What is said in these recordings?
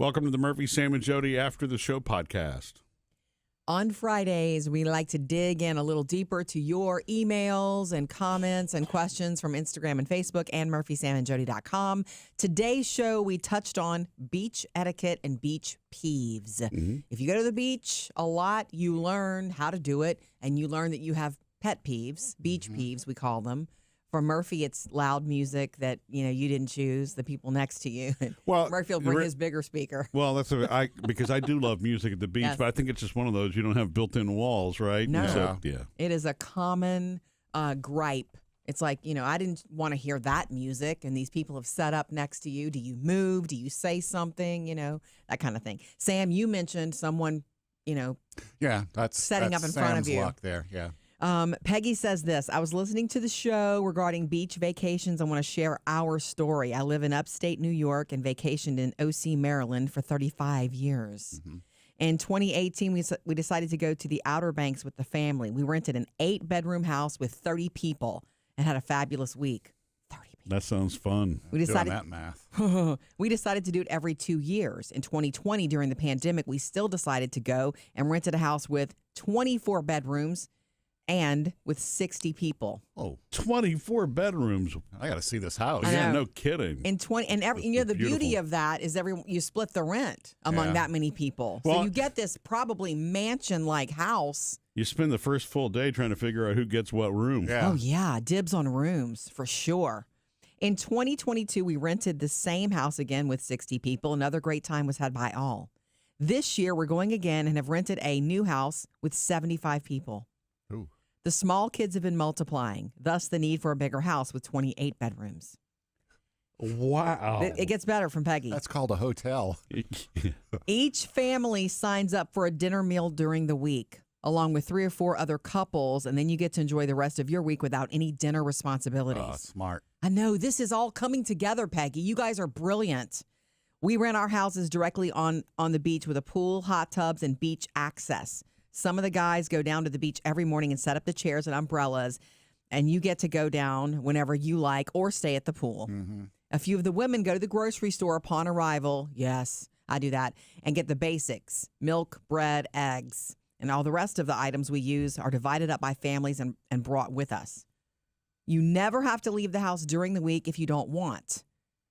Welcome to the Murphy, Sam, and Jodi After the Show podcast. On Fridays, we like to dig in a little deeper to your emails and comments and questions from Instagram and Facebook and murphysamandjodi.com. Today's show, we touched on beach etiquette and beach peeves. If you go to the beach a lot, you learn how to do it, and you learn that you have pet peeves, beach peeves, we call them. For Murphy, it's loud music that you didn't choose. The people next to you. Well, Murphy will bring his bigger speaker. Well, because I do love music at the beach, but I think it's just one of those you don't have built-in walls, right? No, So, it is a common gripe. It's like I didn't want to hear that music, and these people have set up next to you. Do you move? Do you say something? That kind of thing. Sam, you mentioned someone, that's setting up in front of Sam's you. luck there. Yeah. Peggy says this. I was listening to the show regarding beach vacations. I want to share our story. I live in upstate New York and vacationed in OC, Maryland for 35 years. In 2018, we decided to go to the Outer Banks with the family. We rented an 8-bedroom house with 30 people and had a fabulous week. 30 people. That sounds fun. We decided Doing that math. we decided to do it every 2 years. In 2020, during the pandemic, we still decided to go and rented a house with 24 bedrooms and with 60 people. Oh, 24 bedrooms. I got to see this house. I Yeah, know. no kidding. And the beauty of that is you split the rent among that many people. So Well- you get this probably mansion-like house. You spend the first full day trying to figure out who gets what room. Yeah. Oh yeah, dibs on rooms for sure. In 2022, we rented the same house again with 60 people. Another great time was had by all. This year, we're going again and have rented a new house with 75 people. Ooh. The small kids have been multiplying, thus the need for a bigger house with 28 bedrooms. Wow. It gets better from Peggy. That's called a hotel. Each family signs up for a dinner meal during the week, along with 3 or 4 other couples, and then you get to enjoy the rest of your week without any dinner responsibilities. Oh, smart. I know, this is all coming together, Peggy. You guys are brilliant. We rent our houses directly on the beach with a pool, hot tubs, and beach access. Some of the guys go down to the beach every morning and set up the chairs and umbrellas, and you get to go down whenever you like or stay at the pool. A few of the women go to the grocery store upon arrival. Yes, I do that. And get the basics: milk, bread, eggs. And all the rest of the items we use are divided up by families and brought with us. You never have to leave the house during the week if you don't want.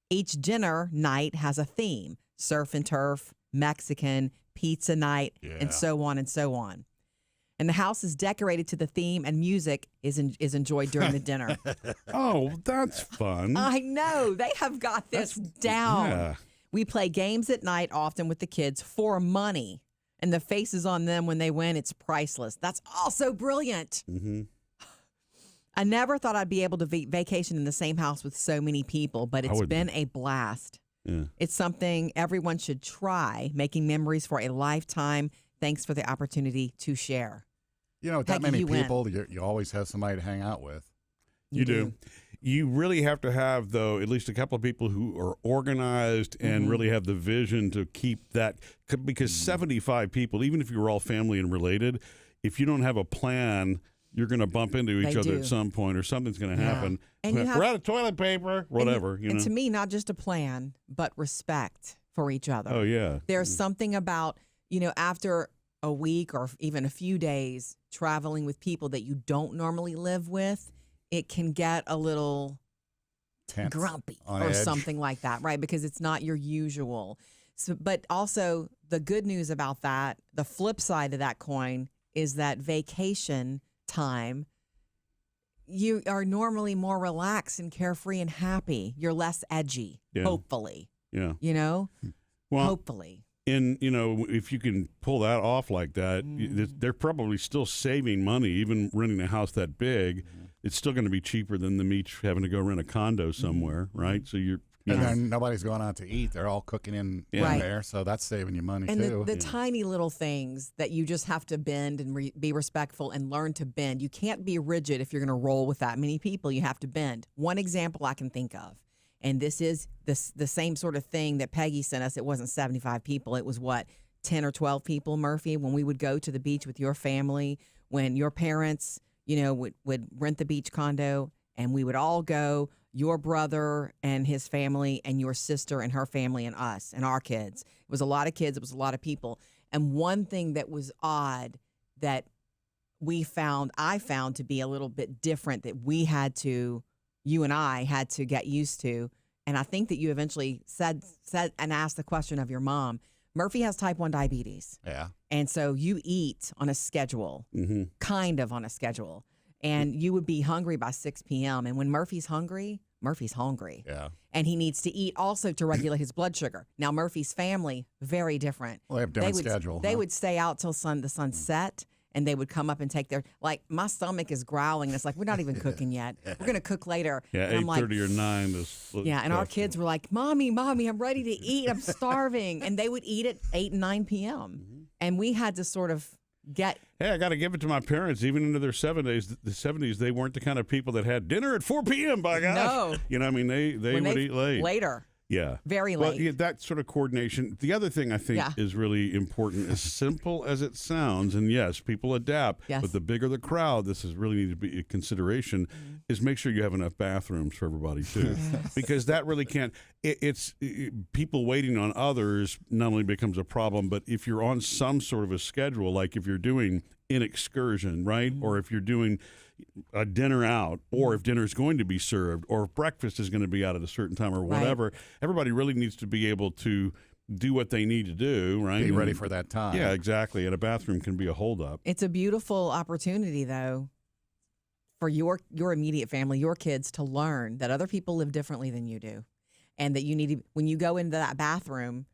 Each dinner night has a theme: surf and turf, Mexican, pizza night, and so on and so on. And the house is decorated to the theme, and music is enjoyed during the dinner. Oh, that's fun. I know. They have got this down. Yeah. We play games at night, often with the kids, for money. And the faces on them when they win, it's priceless. That's also brilliant. I never thought I'd be able to vacation in the same house with so many people, but it's been a blast. Yeah. It's something everyone should try, making memories for a lifetime. Thanks for the opportunity to share. With that Peggy, many you win. people, you always have somebody to hang out with. You do. You really have to have, though, at least a couple of people who are organized and really have the vision to keep that. Because 75 people, even if you're all family and related, if you don't have a plan, you're going to bump into each other at some point, or something's going to happen. And you We're out of toilet paper, whatever. And to me, not just a plan, but respect for each other. Oh, yeah. There's something about, after a week or even a few days traveling with people that you don't normally live with, it can get a little Tense, grumpy on or edge. something like that, right? Because it's not your usual. So, but also the good news about that, the flip side of that coin, is that vacation time, you are normally more relaxed and carefree and happy. You're less edgy, hopefully. Yeah. Well, Hopefully. If you can pull that off like that, they're probably still saving money, even renting a house that big. It's still going to be cheaper than them each having to go rent a condo somewhere, right? So you're And then nobody's going out to eat. They're all cooking in Right. there, so that's saving you money, And too. the tiny little things that you just have to bend and be respectful and learn to bend. You can't be rigid if you're going to roll with that many people. You have to bend. One example I can think of, and this is the same sort of thing that Peggy sent us. It wasn't 75 people. It was, 10 or 12 people, Murphy, when we would go to the beach with your family, when your parents, would rent the beach condo, and we would all go. your brother and his family and your sister and her family and us and our kids. It was a lot of kids. It was a lot of people. And one thing that was odd that I found to be a little bit different that you and I had to get used to. And I think that you eventually said and asked the question of your mom. Murphy has type 1 diabetes. Yeah. And so you eat on a schedule, kind of on a schedule. And you would be hungry by 6 p.m. And when Murphy's hungry. Yeah. And he needs to eat also to regulate his blood sugar. Now, Murphy's family, very different. Well, they have different schedule. They would stay out till the sun set. And they would come up and take like, my stomach is growling. And it's like, we're not even cooking yet. We're going to cook later. Yeah, 8:30 or 9 is. Yeah, and our kids were like, Mommy, I'm ready to eat. I'm starving. And they would eat at 8 and 9 p.m. And we had to sort of get. Hey, I got to give it to my parents. Even into their 70s, they weren't the kind of people that had dinner at 4 p.m., by gosh. No. You know, I mean, they would eat late. Later. Yeah. Very Well, late. yeah, that sort of coordination. The other thing I think is really important, as simple as it sounds, and yes, people adapt, but the bigger the crowd, this is really need to be a consideration, is make sure you have enough bathrooms for everybody, too. Because that really can't, people waiting on others not only becomes a problem, but if you're on some sort of a schedule, like if you're doing an excursion, right? Or if you're doing a dinner out, or if dinner is going to be served, or if breakfast is going to be out at a certain time or whatever, everybody really needs to be able to do what they need to do, right? Be ready for that time. Yeah, exactly. And a bathroom can be a holdup. It's a beautiful opportunity, though, for your immediate family, your kids, to learn that other people live differently than you do. And that you need to, when you go into that bathroom,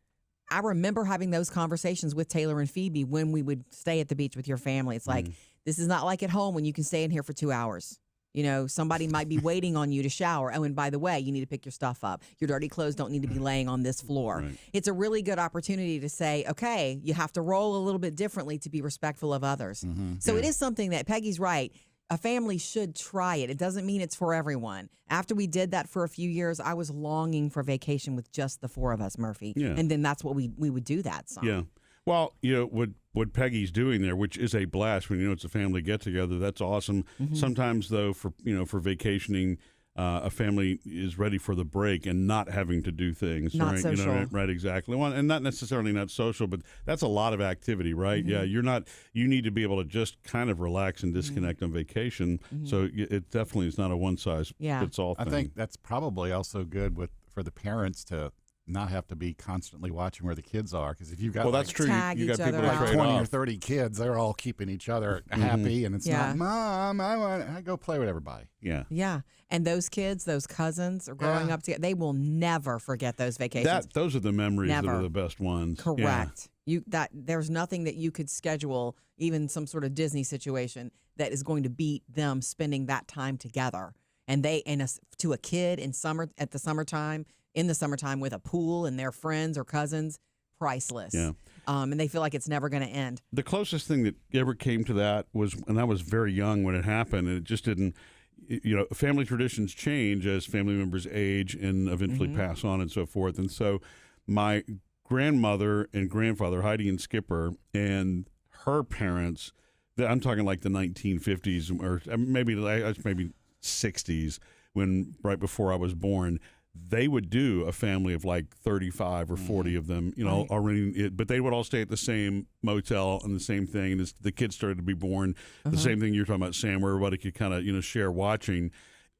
I remember having those conversations with Taylor and Phoebe when we would stay at the beach with your family. It's like, this is not like at home when you can stay in here for 2 hours. You know, somebody might be waiting on you to shower. Oh, and by the way, you need to pick your stuff up. Your dirty clothes don't need to be laying on this floor. Right. It's a really good opportunity to say, okay, you have to roll a little bit differently to be respectful of others. So it is something that Peggy's right. A family should try it. It doesn't mean it's for everyone. After we did that for a few years, I was longing for vacation with just the 4 of us, Murphy. Yeah. And then that's what we would do that. Yeah. Well, you know, what Peggy's doing there, which is a blast when you know it's a family get together, that's awesome. Sometimes though, for vacationing, a family is ready for the break and not having to do things. Not right? social. You know, right, exactly. Well, and not necessarily not social, but that's a lot of activity, right? Yeah, you need to be able to just kind of relax and disconnect on vacation. So it definitely is not a one size fits all thing. I think that's probably also good for the parents to not have to be constantly watching where the kids are, because if you've got that's true. You got each people other that out. trade 20 off. or 30 kids, they're all keeping each other happy, and it's not, Mom, I go play with everybody. Yeah. Yeah. And those kids, those cousins are growing up together. They will never forget those vacations. Those are the memories that Never. are the best ones. Correct. There's nothing that you could schedule, even some sort of Disney situation, that is going to beat them spending that time together. And to a kid in the summertime with a pool and their friends or cousins, priceless. Yeah. And they feel like it's never going to end. The closest thing that ever came to that was, and I was very young when it happened, and it just didn't, family traditions change as family members age and eventually pass on and so forth. And so my grandmother and grandfather, Heidi and Skipper, and her parents, I'm talking like the 1950s or maybe 60s, right before I was born, they would do a family of like 35 or 40 of them, already, but they would all stay at the same motel and the same thing. And as the kids started to be born, the same thing you're talking about, Sam, where everybody could kind of, share watching.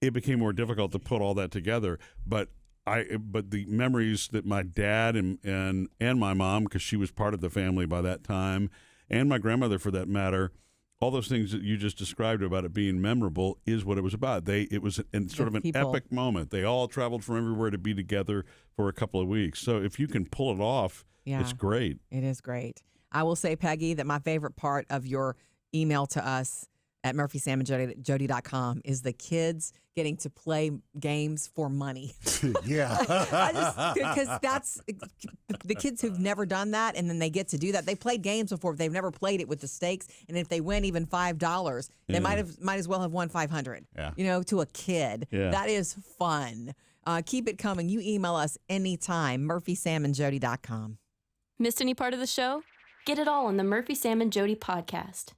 It became more difficult to put all that together. But the memories that my dad and my mom, because she was part of the family by that time, and my grandmother for that matter, all those things that you just described about it being memorable is what it was about. It was sort of an epic moment. They all traveled from everywhere to be together for a couple of weeks. So if you can pull it off, it's great. It is great. I will say, Peggy, that my favorite part of your email to us at murphysamandjodi.com is the kids getting to play games for money. Yeah. Because that's the kids who've never done that, and then they get to do that. They played games before, but they've never played it with the stakes. And if they win even $5, they might as well have won $500. Yeah. To a kid. Yeah. That is fun. Keep it coming. You email us anytime, murphysamandjodi.com. Missed any part of the show? Get it all on the Murphy, Sam, and Jodi podcast.